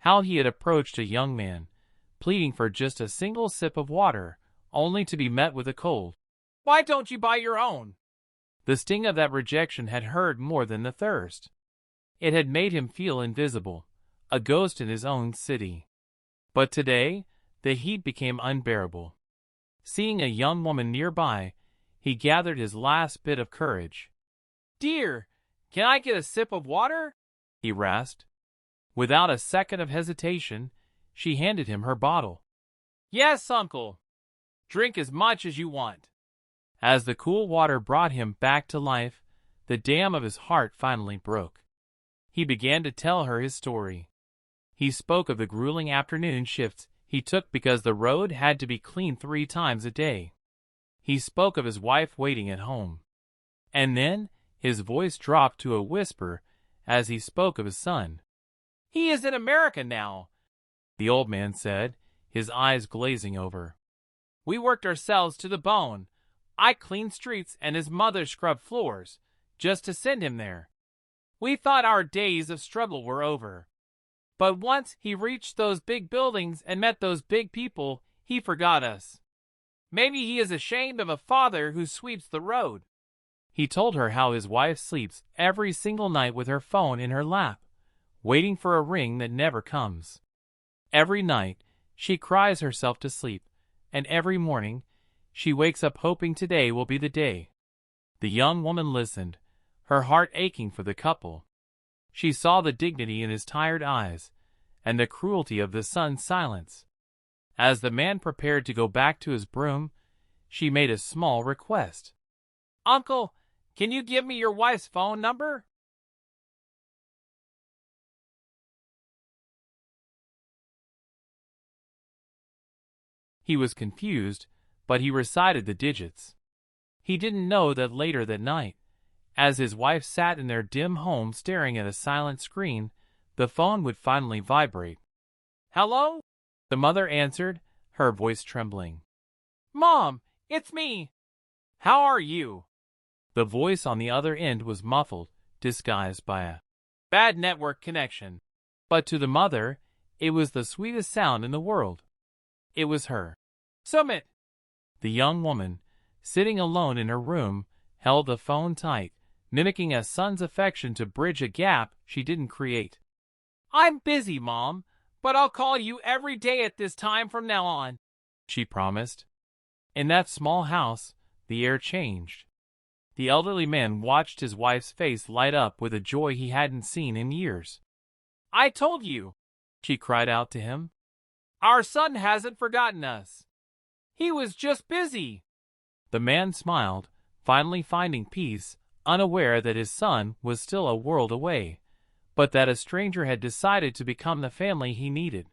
how he had approached a young man, pleading for just a single sip of water, only to be met with a cold, "Why don't you buy your own?" The sting of that rejection had hurt more than the thirst. It had made him feel invisible, a ghost in his own city. But today, the heat became unbearable. Seeing a young woman nearby, he gathered his last bit of courage. "Dear, can I get a sip of water?" he rasped. Without a second of hesitation, she handed him her bottle. "Yes, uncle. Drink as much as you want." As the cool water brought him back to life, the dam of his heart finally broke. He began to tell her his story. He spoke of the grueling afternoon shifts he took because the road had to be cleaned 3 times a day. He spoke of his wife waiting at home. And then his voice dropped to a whisper as he spoke of his son. "He is in America now," the old man said, his eyes glazing over. "We worked ourselves to the bone. I cleaned streets and his mother scrubbed floors, just to send him there. We thought our days of struggle were over. But once he reached those big buildings and met those big people, he forgot us. Maybe he is ashamed of a father who sweeps the road." He told her how his wife sleeps every single night with her phone in her lap, waiting for a ring that never comes. Every night, she cries herself to sleep, and every morning, she wakes up hoping today will be the day. The young woman listened, her heart aching for the couple. She saw the dignity in his tired eyes, and the cruelty of the son's silence. As the man prepared to go back to his broom, she made a small request. "Uncle, can you give me your wife's phone number?" He was confused, but he recited the digits. He didn't know that later that night, as his wife sat in their dim home staring at a silent screen, the phone would finally vibrate. "Hello?" the mother answered, her voice trembling. "Mom, it's me. How are you?" The voice on the other end was muffled, disguised by a bad network connection. But to the mother, it was the sweetest sound in the world. It was her. "Summit!" The young woman, sitting alone in her room, held the phone tight, mimicking a son's affection to bridge a gap she didn't create. "I'm busy, Mom, but I'll call you every day at this time from now on," she promised. In that small house, the air changed. The elderly man watched his wife's face light up with a joy he hadn't seen in years. "I told you," she cried out to him. "Our son hasn't forgotten us. He was just busy." The man smiled, finally finding peace, unaware that his son was still a world away, but that a stranger had decided to become the family he needed.